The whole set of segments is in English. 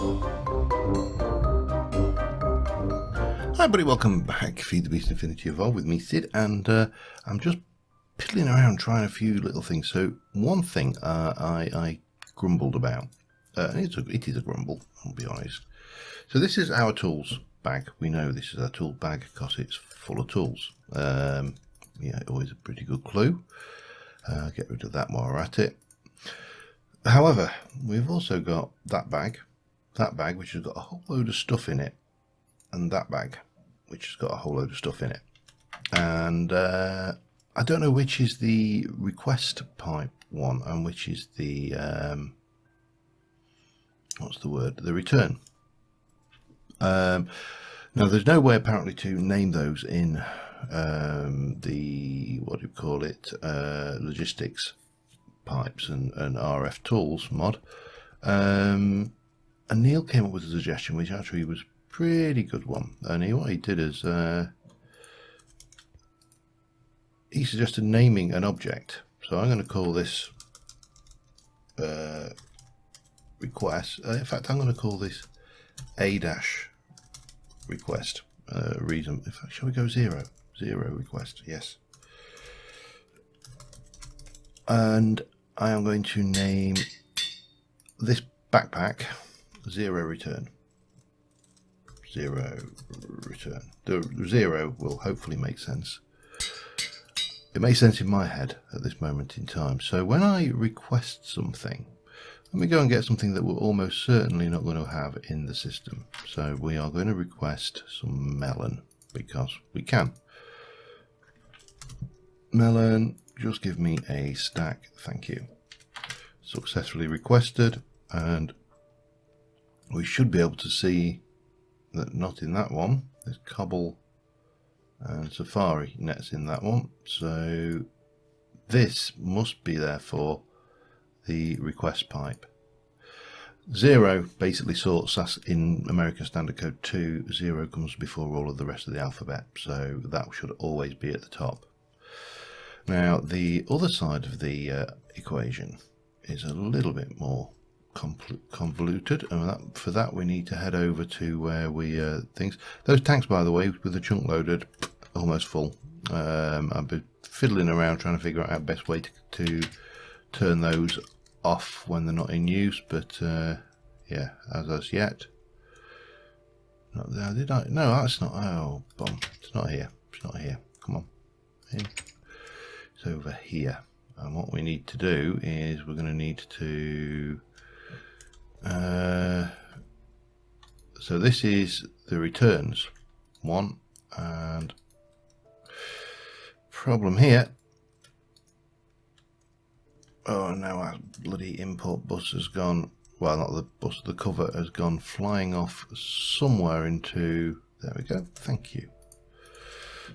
Hi everybody, welcome back. Feed the Beast Infinity Evolve with me, Sid, and I'm just piddling around trying a few little things. So one thing I grumbled about, and it is a grumble, I'll be honest. So this is our tools bag. We know this is our tool bag because it's full of tools. Yeah, always a pretty good clue. Get rid of that while we're at it. However, we've also got that bag which has got a whole load of stuff in it, and that bag which has got a whole load of stuff in it, and I don't know which is the request pipe one and which is the what's the word, the return. Now there's no way apparently to name those in the, what do you call it, logistics pipes and RF tools mod, and Neil came up with a suggestion which actually was pretty good one, and what he did is he suggested naming an object. So I'm going to call this request, in fact I'm going to call this a-request reason. In fact, shall we go zero request? Yes. And I am going to name this backpack zero return. Zero return. The zero will hopefully make sense. It makes sense in my head at this moment in time. So when I request something, let me go and get something that we're almost certainly not going to have in the system. So we are going to request some melon because we can. Melon, just give me a stack, thank you. Successfully requested, and we should be able to see that not in that one. There's Cobble and Safari nets in that one. So this must be therefore the request pipe. Zero basically sorts as in American Standard Code 2. Zero comes before all of the rest of the alphabet, so that should always be at the top. Now the other side of the equation is a little bit more convoluted, and for that we need to head over to where we things. Those tanks, by the way, with the chunk loaded, almost full. I've been fiddling around trying to figure out the best way to turn those off when they're not in use, but yeah, as yet. Not there, did I? No, that's not. Oh, bomb! It's not here. It's not here. Come on, in. It's over here. And what we need to do is we're going to need to. So this is the returns one, and problem here. Oh no, our bloody import bus has gone, well, not the bus, the cover has gone flying off somewhere into, there we go, thank you,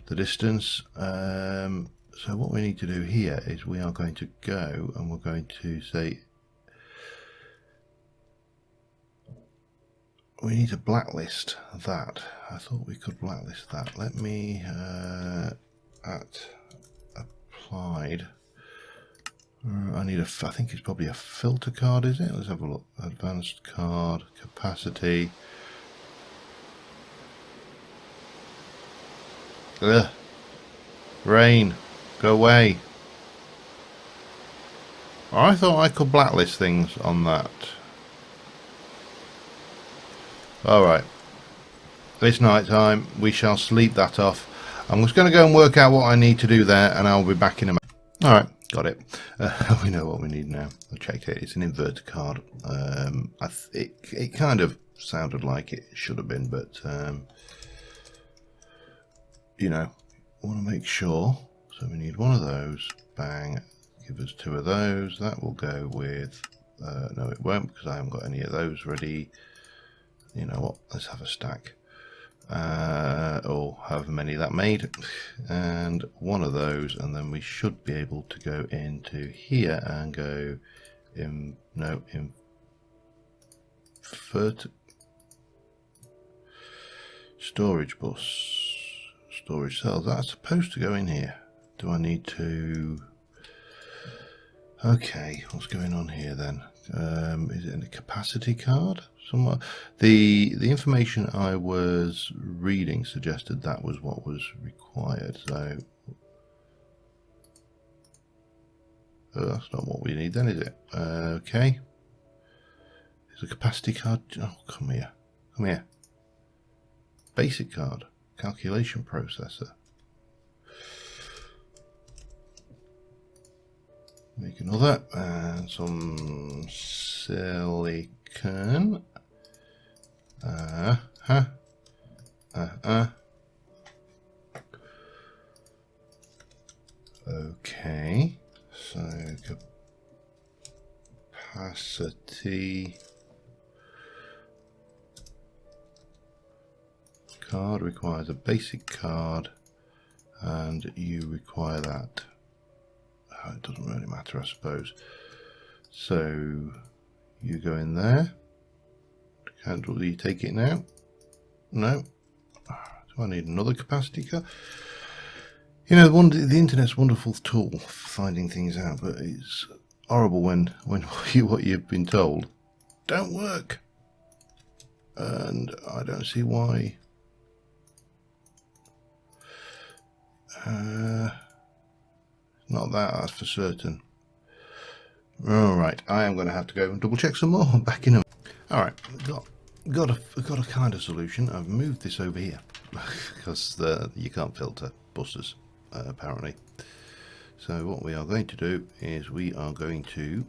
the distance. So what we need to do here is we are going to go and we're going to say we need to blacklist that. I thought we could blacklist that. Let me at applied. I need I think it's probably a filter card, is it? Let's have a look. Advanced card, capacity. Ugh. Rain, go away. I thought I could blacklist things on that. Alright. It's night time. We shall sleep that off. I'm just going to go and work out what I need to do there, and I'll be back in a minute. Alright. Got it. We know what we need now. I checked it. It's an inverter card. It kind of sounded like it should have been, but you know, I want to make sure. So we need one of those. Bang. Give us two of those. That will go with. No, it won't, because I haven't got any of those ready. You know what? Let's have a stack. Or however many that made, and one of those, and then we should be able to go into here and go in, no, invert storage bus, storage cells. That's supposed to go in here. Do I need to? Okay, what's going on here then? Is it a capacity card? Somewhere. The information I was reading suggested that was what was required. So that's not what we need then, is it? Okay. Is a capacity card? Oh, come here. Come here. Basic card. Calculation processor. Make another. And some silicon. Okay. So capacity card requires a basic card, and you require that. Oh, it doesn't really matter, I suppose. So you go in there. Do you take it now? No. Do I need another capacity card? You know, the internet's a wonderful tool for finding things out, but it's horrible when what you've been told don't work. And I don't see why. Not that's for certain. Alright, I am going to have to go and double check some more. I'm back in a... Alright, got a kind of solution. I've moved this over here because you can't filter buses apparently. So what we are going to do is we are going to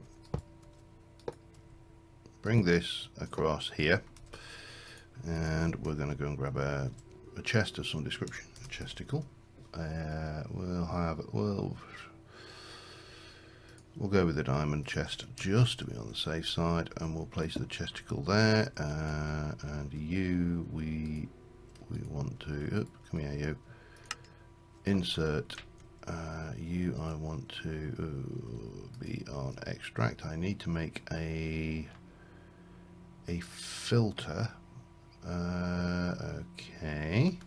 bring this across here, and we're going to go and grab a chest of some description, a chesticle. We'll go with the diamond chest just to be on the safe side, and we'll place the chesticle there. And we want to come here, you insert. I want to be on extract. I need to make a filter. Okay.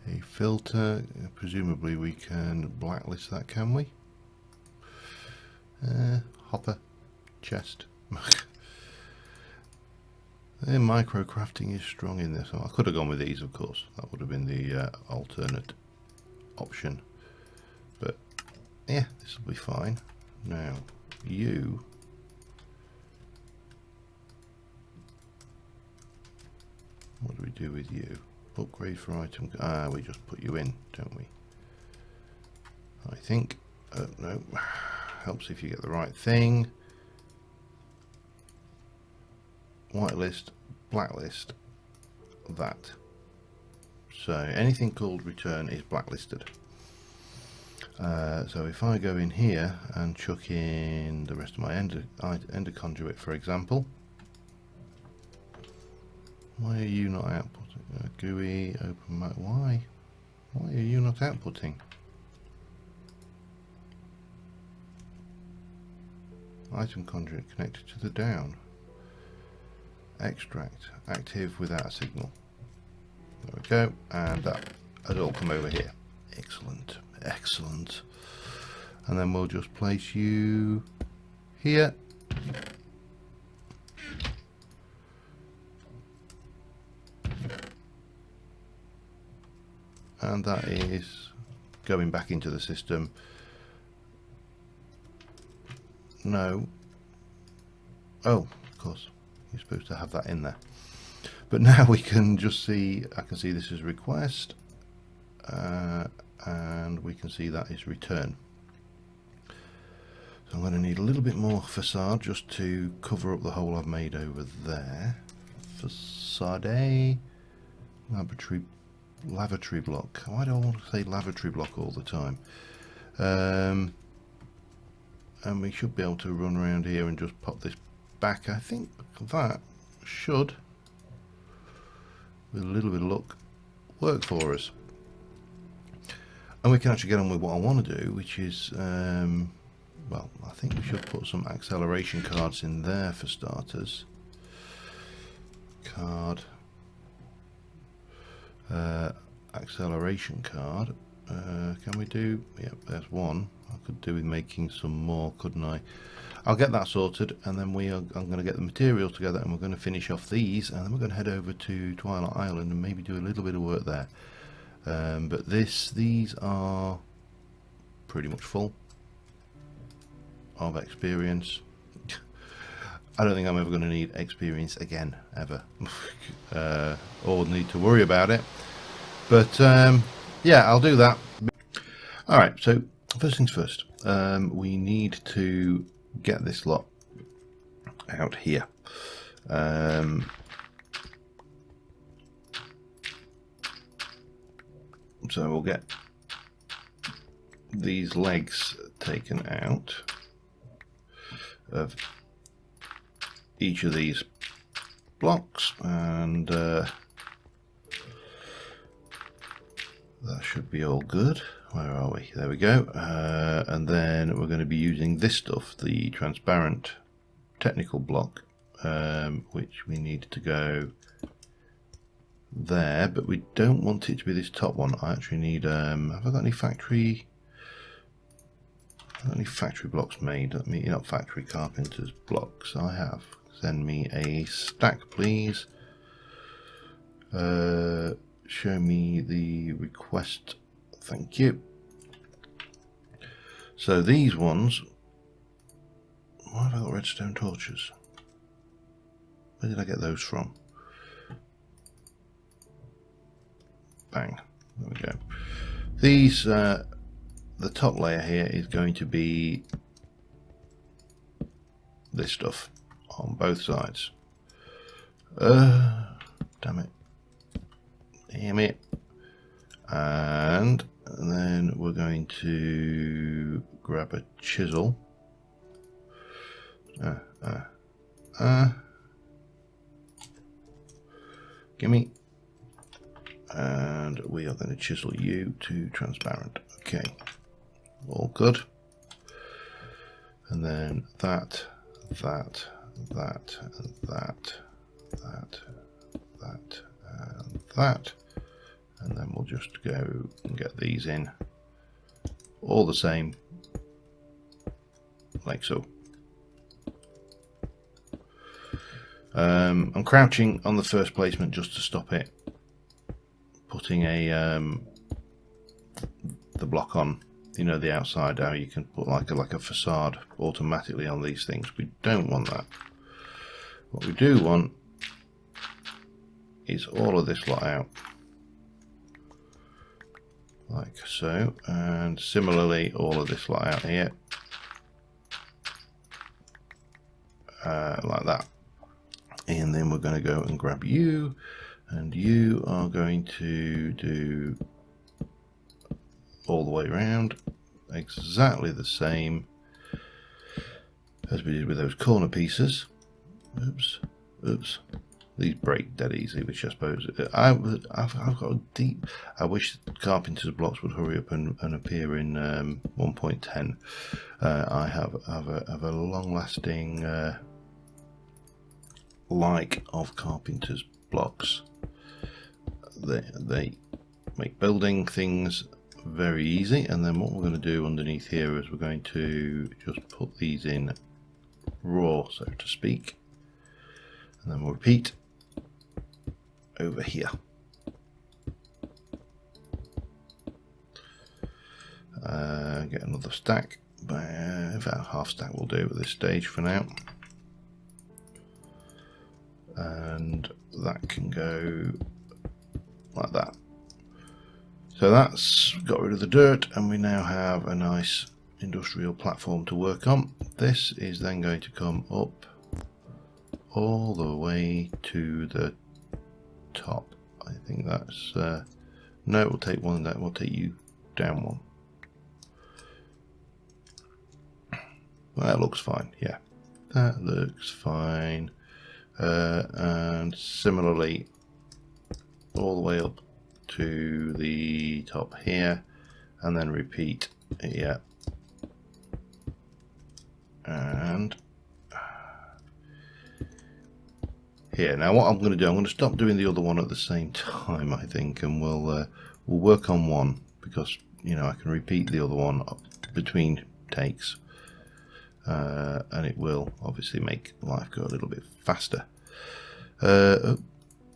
A filter, presumably we can blacklist that, can we? Hopper, chest. Micro crafting is strong in this. I could have gone with these, of course. That would have been the alternate option. But yeah, this will be fine. Now, you. What do we do with you? Upgrade for item. We just put you in, don't we? I think. No. Helps if you get the right thing. Whitelist, blacklist, that. So anything called return is blacklisted. So if I go in here and chuck in the rest of my ender conduit, for example. Why are you not outputting? GUI, open map. Why are you not outputting? Item conduit connected to the down. Extract active without a signal. There we go, and that has all come over here. Excellent, excellent. And then we'll just place you here. And that is going back into the system. No. Oh, of course. You're supposed to have that in there. But now we can just see, I can see this is request. And we can see that is return. So I'm going to need a little bit more facade just to cover up the hole I've made over there. Facade. Lavatory block. Why do I want to say lavatory block all the time? And we should be able to run around here and just pop this back. I think that should, with a little bit of luck, work for us. And we can actually get on with what I want to do, which is, well, I think we should put some acceleration cards in there for starters. Card. Acceleration card, Can we do? Yep, there's one. I could do with making some more, couldn't I? I'll get that sorted, and then I'm going to get the materials together, and we're going to finish off these, and then we're going to head over to Twilight Island and maybe do a little bit of work there. But these are pretty much full of experience. I don't think I'm ever going to need experience again, ever, or need to worry about it. But yeah, I'll do that. All right, so first things first, we need to get this lot out here. So we'll get these legs taken out of each of these blocks, and that should be all good. Where are we? There we go. And then we're going to be using this stuff, the transparent technical block, which we need to go there, but we don't want it to be this top one. I actually need have I got any factory blocks made? Let me, not factory, carpenters blocks. I have. Send me a stack, please. Show me the request. Thank you. So these ones, why have I got redstone torches? Where did I get those from? Bang. There we go. These, the top layer here is going to be this stuff on both sides. Damn it. Damn it. And then we're going to grab a chisel. Gimme. And we are going to chisel you to transparent. Okay. All good. And then that, and that, and that. And then we'll just go and get these in all the same, like so. I'm crouching on the first placement just to stop it putting a the block on, you know, the outside, how you can put like a facade automatically on these things. We don't want that. What we do want is all of this lot out, like so, and similarly all of this lot out here, like that. And then we're going to go and grab you, and you are going to do all the way around exactly the same as we did with those corner pieces. Oops, oops. These break dead easy, which I suppose I've got a deep. I wish carpenter's blocks would hurry up and appear in 1.10. I have a long-lasting like of carpenter's blocks. They make building things very easy. And then what we're going to do underneath here is we're going to just put these in raw, so to speak, and then we'll repeat over here. Get another stack, but in fact half stack will do at this stage for now, and that can go like that. So that's got rid of the dirt, and we now have a nice industrial platform to work on. This is then going to come up all the way to the top. I think that's no, we'll take one, that will take you down one. Well, that looks fine. Yeah, that looks fine. And similarly all the way up to the top here, and then repeat here and here. Now what I'm going to do, I'm going to stop doing the other one at the same time, I think, and we'll work on one, because you know, I can repeat the other one between takes, and it will obviously make life go a little bit faster. And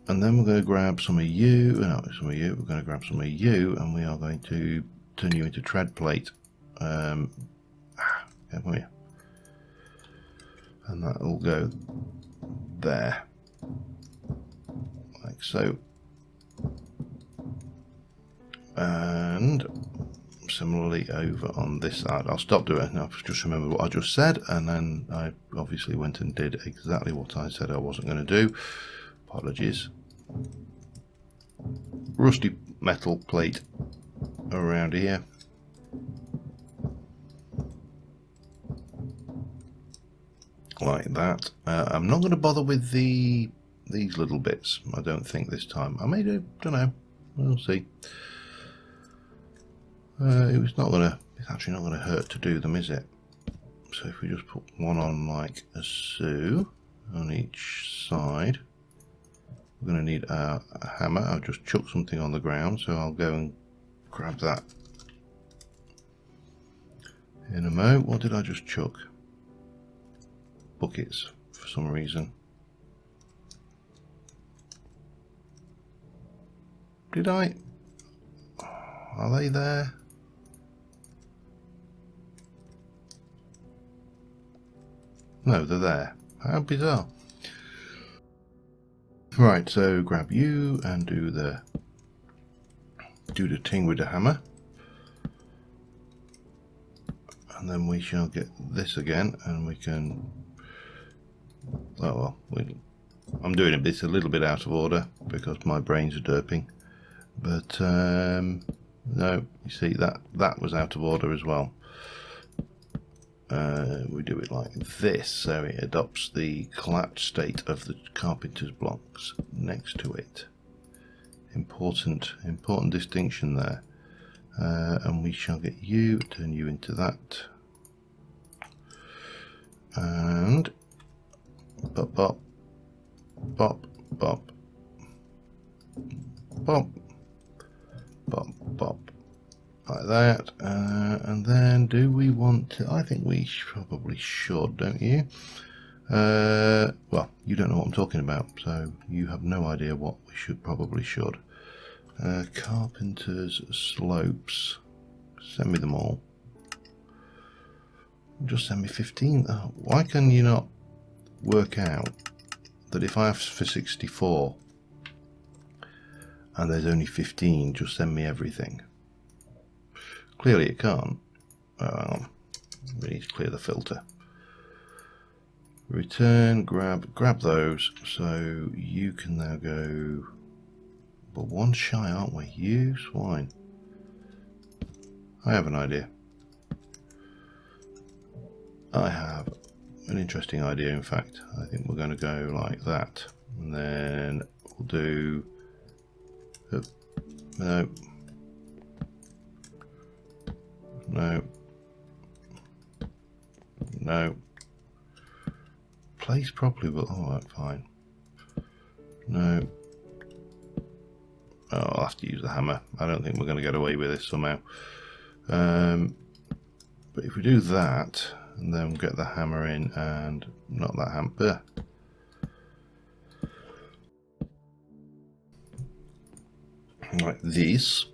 then we're going to grab some of you, no, some of you, we're going to grab some of you, and we are going to turn you into tread plate. Come here. And that will go there, like so. And similarly over on this side. I'll stop doing it now, just remember what I just said, and then I obviously went and did exactly what I said I wasn't going to do. Apologies. Rusty metal plate around here. Like that. I'm not going to bother with these little bits, I don't think this time. I may do, don't know, we'll see. It's actually not going to hurt to do them, is it? So if we just put one on like so on each side, we're going to need a hammer. I've just chucked something on the ground, so I'll go and grab that in a mo. What did I just chuck? Buckets for some reason. Did I? Are they there? No, they're there. How bizarre. Right, so grab you and do the thing with the hammer. And then we shall get this again, and we can, oh well, I'm doing a little bit out of order because my brains are derping. But no, you see that was out of order as well. We do it like this, so it adopts the collapsed state of the carpenter's blocks next to it. Important distinction there. And we shall get you, turn you into that, and bop bop bop bop bop bop bop, like that. And then do we want to, I think we probably should, don't you? Well, you don't know what I'm talking about, so you have no idea what we probably should. Carpenter's slopes, send me them all. Just send me 15. Oh, why can you not work out that if I ask for 64 and there's only 15, just send me everything? Clearly it can't. We need to clear the filter. Return, grab those, so you can now go, but one shy, aren't we? You swine. I have an idea. I have an interesting idea, in fact. I think we're going to go like that, and then we'll do, no, no, no, place properly, but alright, fine, no. Oh, I'll have to use the hammer. I don't think we're going to get away with this somehow. But if we do that, and then get the hammer in, and not that hammer, like this,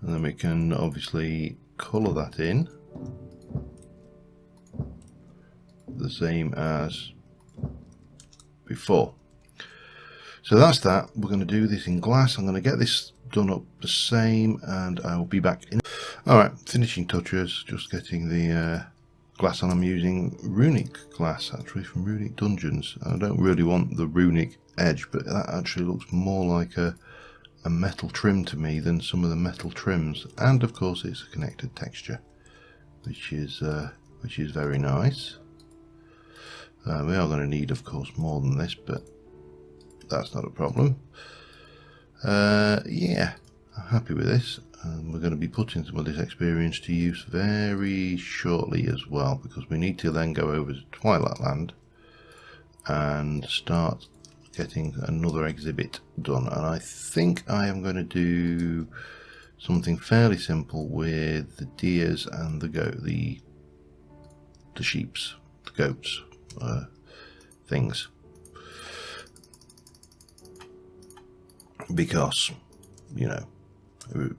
and then we can obviously colour that in the same as before. So that's that. We're going to do this in glass. I'm going to get this done up the same, and I will be back in. Alright, finishing touches, just getting the glass on. I'm using runic glass, actually, from Runic Dungeons. I don't really want the runic edge, but that actually looks more like a metal trim to me than some of the metal trims. And of course it's a connected texture, which is very nice. We are going to need, of course, more than this, but that's not a problem. Yeah, I'm happy with this, and we're going to be putting some of this experience to use very shortly as well, because we need to then go over to Twilight Land and start getting another exhibit done, and I think I am going to do something fairly simple with the deers and the sheeps, the goats, things, because, you know,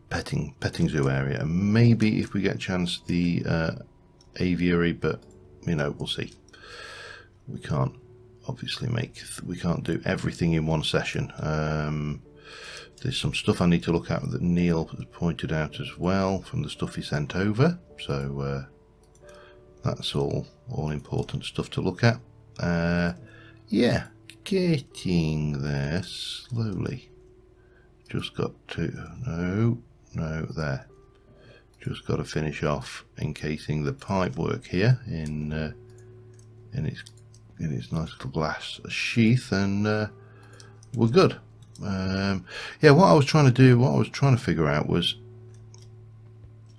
petting zoo area, and maybe if we get a chance the aviary, but you know, we'll see. We can't obviously we can't do everything in one session. There's some stuff I need to look at that Neil has pointed out as well from the stuff he sent over, so that's all important stuff to look at. Yeah, getting there slowly. Just got to no there. Just got to finish off encasing the pipe work here in its nice little glass sheath, and we're good. Yeah, what I was trying to figure out was,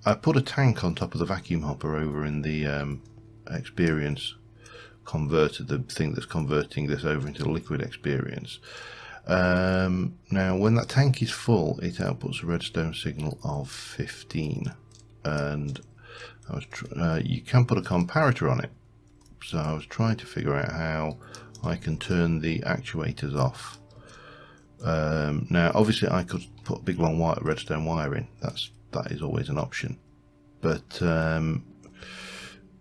I put a tank on top of the vacuum hopper over in the experience converter, the thing that's converting this over into the liquid experience. Now when that tank is full, it outputs a redstone signal of 15, and I was you can put a comparator on it, so I was trying to figure out how I can turn the actuators off. Now obviously I could put a big long redstone wire in, that is always an option, but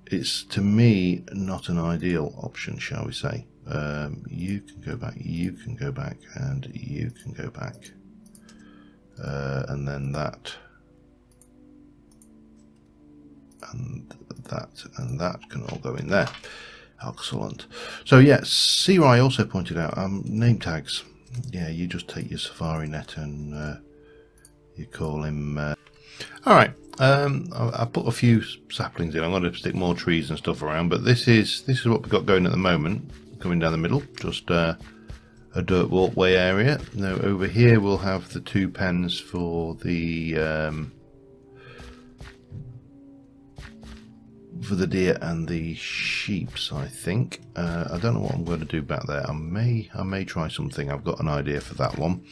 it's, to me, not an ideal option, shall we say. You can go back, you can go back, and you can go back, and then that and that can all go in there. Excellent. So yeah, C-Rai also pointed out name tags. Yeah, you just take your Safari net and you call him. All right. I put a few saplings in. I'm going to stick more trees and stuff around, but this is what we've got going at the moment. Coming down the middle, just a dirt walkway area. Now over here we'll have the 2 pens for the deer and the sheeps, I think. I don't know what I'm going to do back there. I may try something. I've got an idea for that one.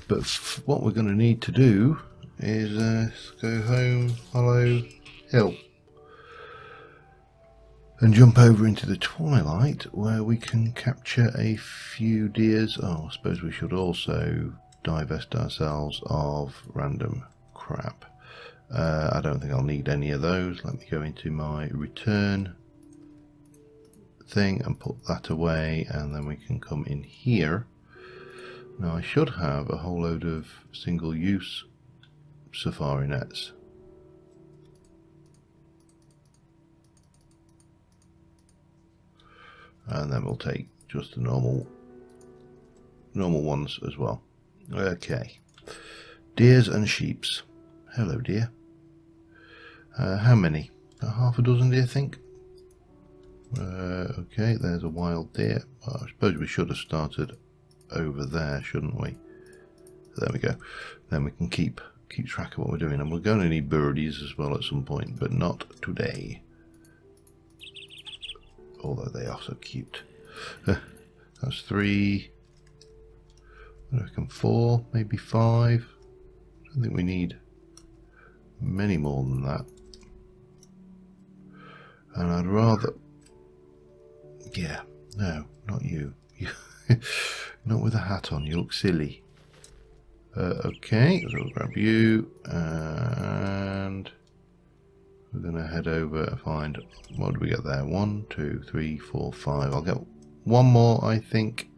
But what we're going to need to do is go home, Hollow Hill, and jump over into the Twilight, where we can capture a few deers. Oh, I suppose we should also divest ourselves of random crap. I don't think I'll need any of those. Let me go into my return thing and put that away, and then we can come in here. Now I should have a whole load of single-use safari nets. And then we'll take just the normal ones as well. Okay. Deers and sheeps. Hello, dear. How many? Half a dozen, do you think? Okay, there's a wild deer. Well, I suppose we should have started over there, shouldn't we? There we go. Then we can keep track of what we're doing, and we're going to need birdies as well at some point, but not today. Although they are so cute. That's 3. I reckon 4, maybe 5. I don't think we need many more than that. And I'd rather... Yeah, no, not you. Not with a hat on, you look silly. Okay, so we'll grab you, and we're going to head over and find, what do we get there? 1, 2, 3, 4, 5. I'll get one more, I think.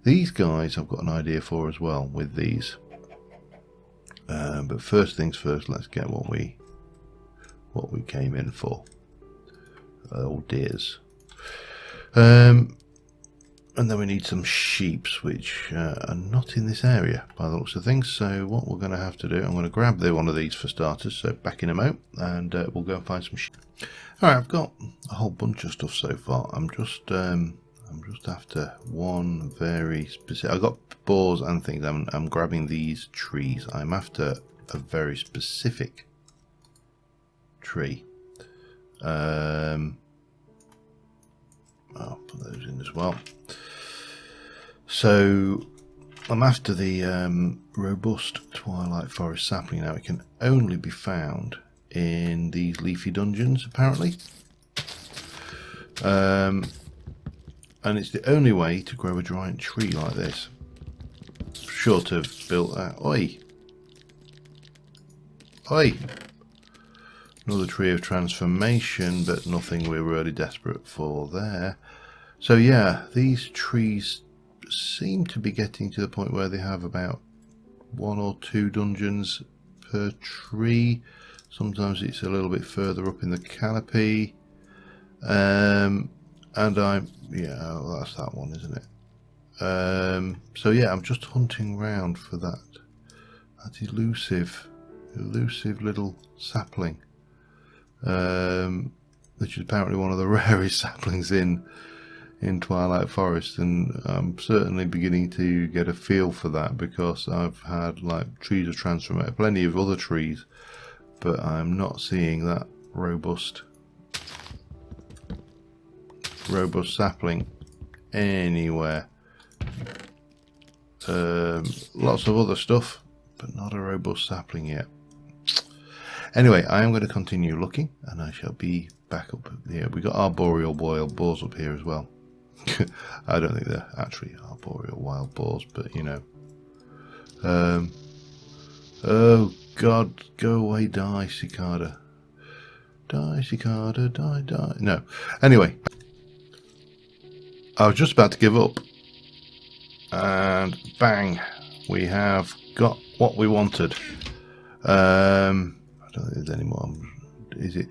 These guys I've got an idea for as well with these. But first things first, let's get what we came in for. Oh dears. And then we need some sheeps, which are not in this area by the looks of things. So what we're going to have to do, I'm going to grab one of these for starters, so back in a mo, and we'll go and find some sheep. Alright, I've got a whole bunch of stuff so far. I'm just after one very specific... I've got boars and things. I'm grabbing these trees. I'm after a very specific tree. I'll put those in as as well. So I'm after the robust Twilight Forest sapling now. It can only be found in these leafy dungeons, apparently. And it's the only way to grow a giant tree like this. Short of built that. Oi! Oi! Another tree of transformation, but nothing we're really desperate for there. So yeah, these trees seem to be getting to the point where they have about 1 or 2 dungeons per tree. Sometimes it's a little bit further up in the canopy. And yeah, well, that's that one, isn't it? So yeah, I'm just hunting around for that elusive little sapling, which is apparently one of the rarest saplings in Twilight Forest, and I'm certainly beginning to get a feel for that, because I've had like trees of transformation, plenty of other trees, but I'm not seeing that robust sapling anywhere. Lots of other stuff, but not a robust sapling yet. Anyway, I am going to continue looking, and I shall be back up here. We got arboreal wild boars up here as well. I don't think they're actually arboreal wild boars, but you know. Oh God, go away, die, cicada. Die, cicada, die, die. No. Anyway, I was just about to give up, and bang, we have got what we wanted. I don't think there's any more. Is it?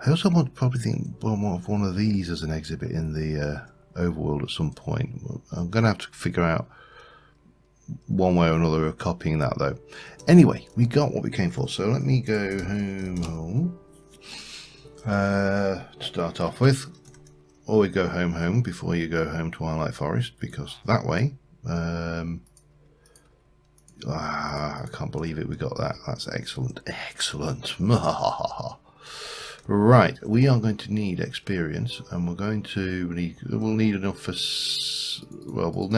I also want to probably think more of one of these as an exhibit in the overworld at some point. I'm going to have to figure out one way or another of copying that though. Anyway, we got what we came for, so let me go home. To start off with, always go home before you go home, Twilight Forest, because that way, I can't believe it, we got that. That's excellent. Right, we are going to need experience, and we'll need enough for, well, we'll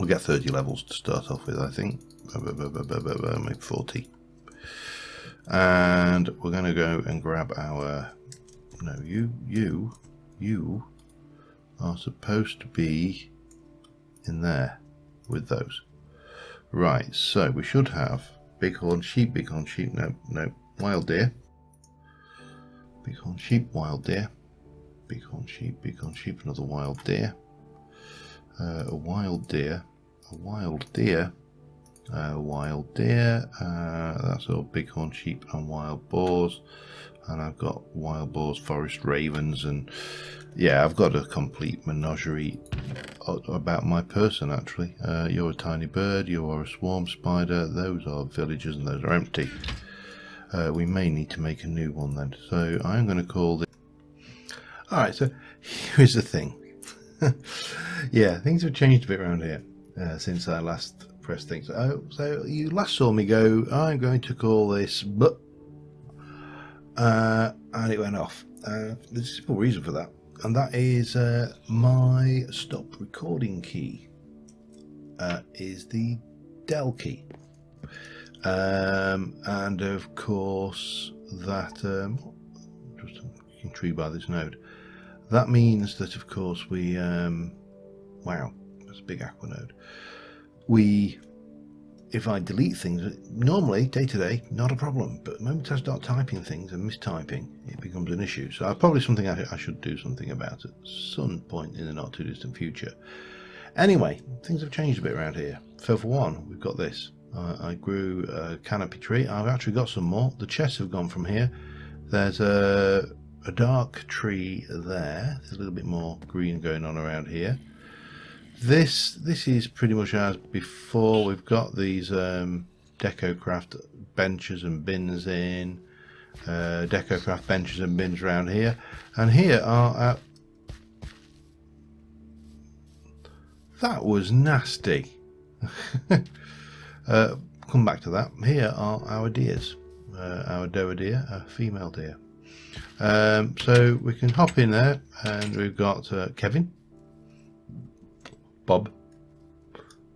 get 30 levels to start off with, I think, maybe 40. And we're going to go and grab our, no, you are supposed to be in there with those. Right, so we should have bighorn sheep, no, wild deer. Bighorn sheep, wild deer. Bighorn sheep, another wild deer. A wild deer, a wild deer, a wild deer. That's all bighorn sheep and wild boars. And I've got wild boars, forest ravens, and yeah, I've got a complete menagerie about my person, actually. You're a tiny bird, you are a swarm spider, those are villagers and those are empty. We may need to make a new one then. So I'm going to call this. Alright, so here's the thing. Yeah, things have changed a bit around here since I last pressed things. So you last saw me go, I'm going to call this and it went off. There's a simple reason for that, and that is my stop recording key is the del key. And of course that just intrigued by this node. That means that of course we wow, that's a big aqua node. If I delete things, normally day to day not a problem, but the moment I start typing things and mistyping, it becomes an issue. So probably something I should do something about at some point in the not too distant future. Anyway, things have changed a bit around here. So for one, we've got this. I grew a canopy tree. I've actually got some more. The chests have gone from here. There's a dark tree there. There's a little bit more green going on around here. This is pretty much as before. We've got these DecoCraft benches and bins in. DecoCraft benches and bins around here. And here are... that was nasty. Come back to that. Here are our deers. Our doe deer, a female deer. So we can hop in there, and we've got Kevin. Bob,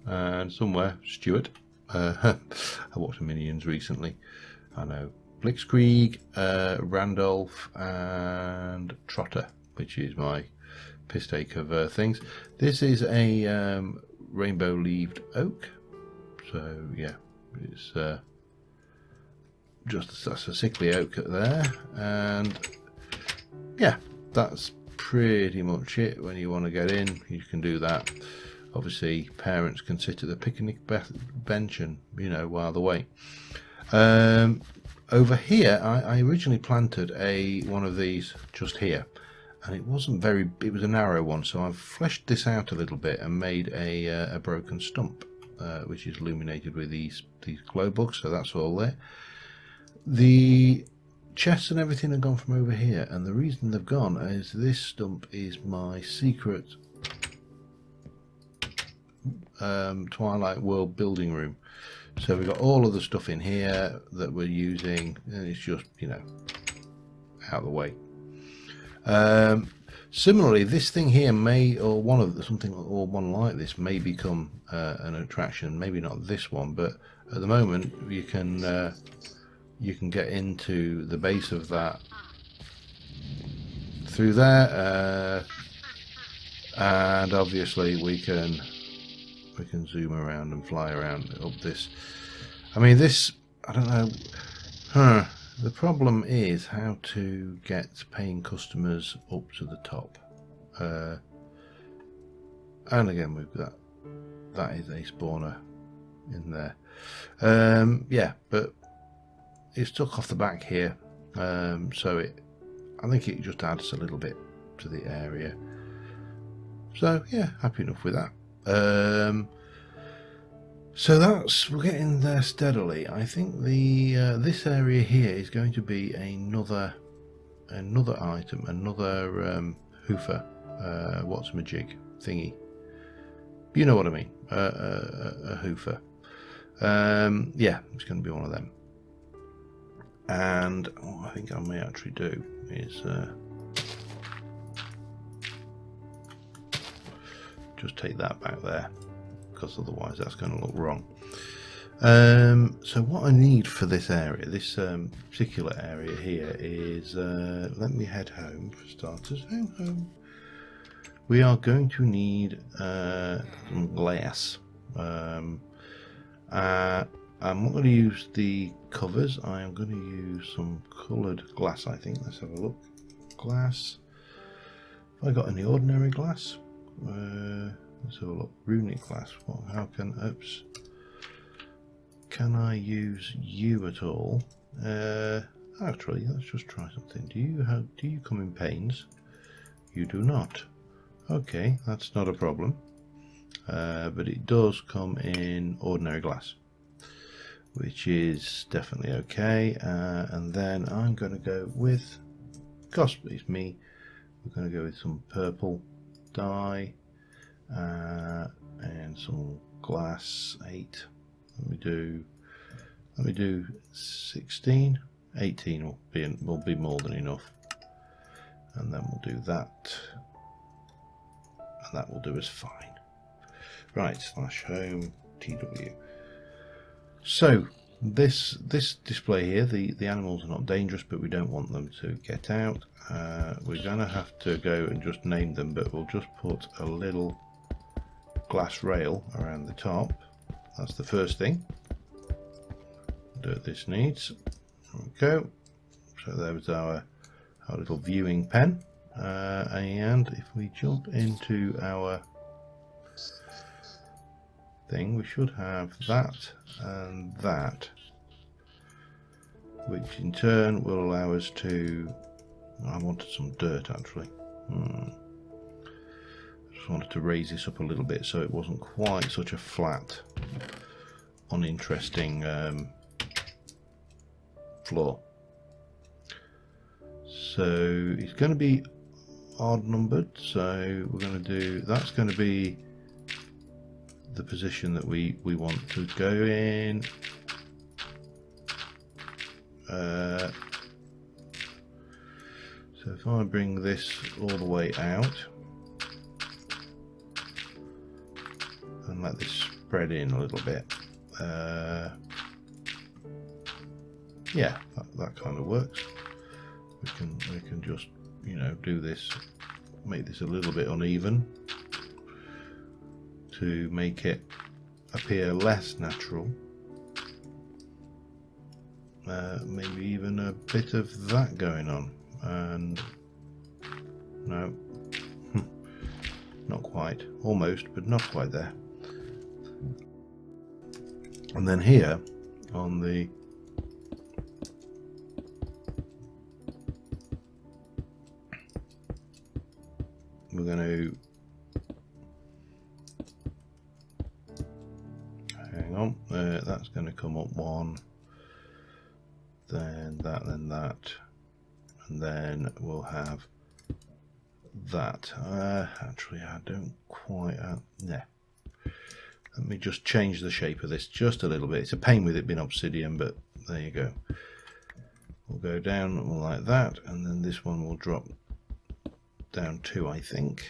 and somewhere Stuart. I watched Minions recently. I know Blitzkrieg, Randolph, and Trotter, which is my piss take of things. This is a rainbow-leaved oak, so yeah, it's that's a sickly oak there, and yeah, that's pretty much it. When you want to get in, you can do that. Obviously, parents can sit at the picnic bench and, you know, while they wait. Over here, I originally planted one of these just here, and it was a narrow one, so I've fleshed this out a little bit and made a broken stump, which is illuminated with these glow bugs, so that's all there. The chests and everything have gone from over here, and the reason they've gone is this stump is my secret Twilight World building room. So we've got all of the stuff in here that we're using, and it's just, you know, out of the way. Similarly, this thing here may, or one like this may become an attraction. Maybe not this one, but at the moment you can get into the base of that through there, and obviously we can zoom around and fly around up this. I mean, this, I don't know. The problem is how to get paying customers up to the top. And again, we've got that is a spawner in there. Yeah, but it's stuck off the back here, so I think it just adds a little bit to the area. So yeah, happy enough with that. So we're getting there steadily. I think this area here is going to be another item, another hoofer, what's my jig thingy. You know what I mean? A hoofer. Yeah, it's going to be one of them. And what I think I may actually do is just take that back there, because otherwise that's going to look wrong. So what I need for this area, this particular area here, is let me head home for starters. Home. We are going to need some glass. I'm not going to use the covers. I am going to use some coloured glass, I think. Let's have a look. Glass. Have I got any ordinary glass? Let's have a look. Runic glass. Oops. Can I use you at all? Actually, let's just try something. Do you come in panes? You do not. Okay, that's not a problem. But it does come in ordinary glass, which is definitely okay. And then I'm going to go with, gosh, it's me. We're going to go with some purple dye and some glass 8. Let me do 16. 18 will be more than enough, and then we'll do that, and that will do us fine. Right, /home TW. So this display here, the animals are not dangerous, but we don't want them to get out. We're gonna have to go and just name them, but we'll just put a little glass rail around the top. That's the first thing that this needs. There we go. So there was our little viewing pen, and if we jump into our thing, we should have that and that, which in turn will allow us to, I wanted some dirt actually. Just wanted to raise this up a little bit so it wasn't quite such a flat, uninteresting floor. So it's going to be odd numbered, so we're going to do, that's going to be the position that we want to go in. So if I bring this all the way out, let this spread in a little bit. Yeah, that kind of works. We can just, you know, do this, make this a little bit uneven to make it appear less natural. Maybe even a bit of that going on, and no, not quite, almost, but not quite there. And then here on the we're going to hang on, that's going to come up one, then that, then that, and then we'll have that. Actually, I don't quite. Yeah. Let me just change the shape of this just a little bit. It's a pain with it being obsidian, but there you go. We'll go down like that, and then this one will drop down too, I think.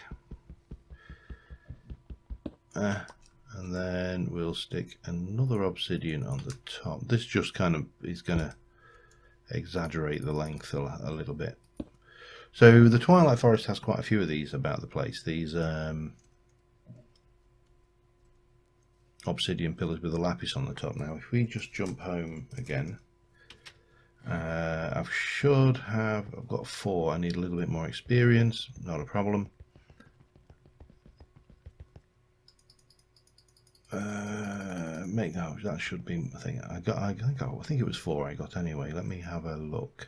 And then we'll stick another obsidian on the top. This just kind of is going to exaggerate the length a little bit. So the Twilight Forest has quite a few of these about the place. These obsidian pillars with a lapis on the top. Now if we just jump home again, I've got 4. I need a little bit more experience, not a problem. That should be, I think it was 4 I got anyway. Let me have a look.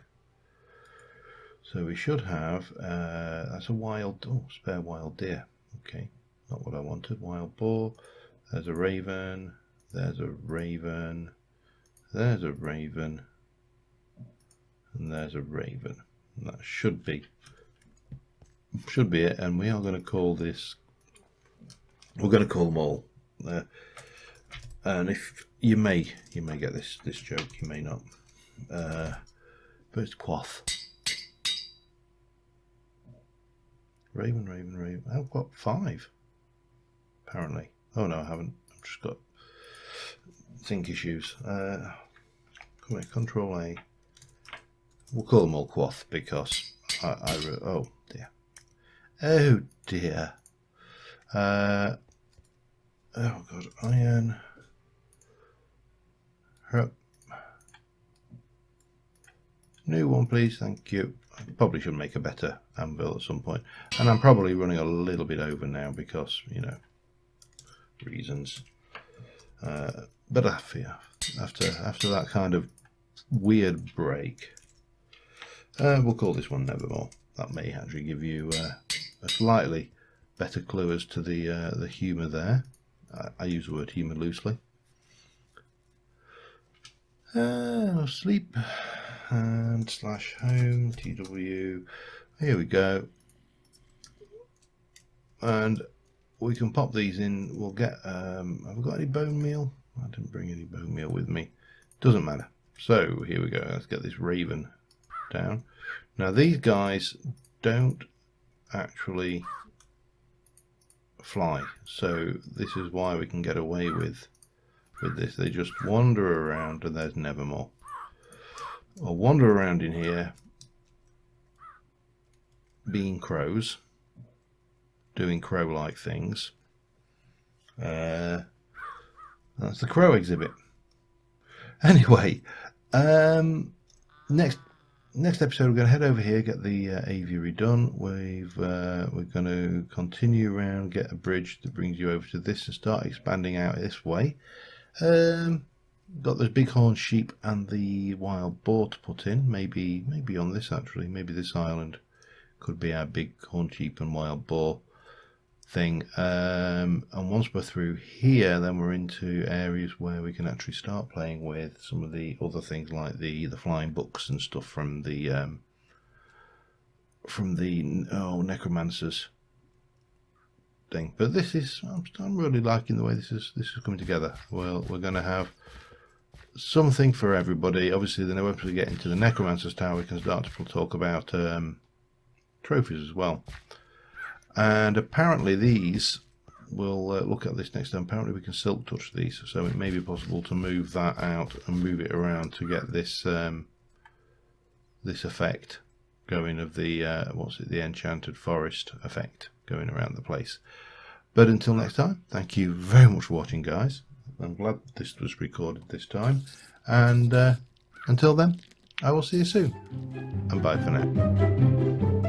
So we should have that's a wild, spare wild deer. Okay, not what I wanted. Wild boar. There's a raven. There's a raven. There's a raven. And there's a raven. And that should be it. And we are going to call this. We're going to call them all. And if you may get this joke, you may not. But it's quoth. Raven, raven, raven. I've got 5. Apparently. Oh no, I haven't. I've just got sync issues. Come here, Control A. We'll call them all quoth because oh dear. Oh dear. Oh god, iron. Herp. New one please, thank you. I probably should make a better anvil at some point. And I'm probably running a little bit over now because, you know, reasons. But after that kind of weird break, we'll call this one Nevermore. That may actually give you a slightly better clue as to the humour there. I use the word humour loosely. Sleep and /home TW. Here we go. And we can pop these in. We'll get. Have we got any bone meal? I didn't bring any bone meal with me. Doesn't matter. So here we go. Let's get this raven down. Now these guys don't actually fly, so this is why we can get away with this. They just wander around, and there's Nevermore. Or wander around in here, being crows, doing crow-like things. That's the crow exhibit. Anyway, next episode we're going to head over here, get the aviary done. We're going to continue around, get a bridge that brings you over to this, and start expanding out this way. Got those bighorn sheep and the wild boar to put in. Maybe on this actually. Maybe this island could be our bighorn sheep and wild boar thing. And once we're through here, then we're into areas where we can actually start playing with some of the other things like the flying books and stuff from the necromancers thing. But this is, I'm really liking the way this is coming together. Well, we're going to have something for everybody. Obviously, then once we get into the necromancer's tower, we can start to talk about trophies as well. And apparently these we'll look at this next time. Apparently we can silk touch these, so it may be possible to move that out and move it around to get this this effect going of the the enchanted forest effect going around the place. But until next time, thank you very much for watching, guys. I'm glad this was recorded this time, and until then, I will see you soon, and bye for now.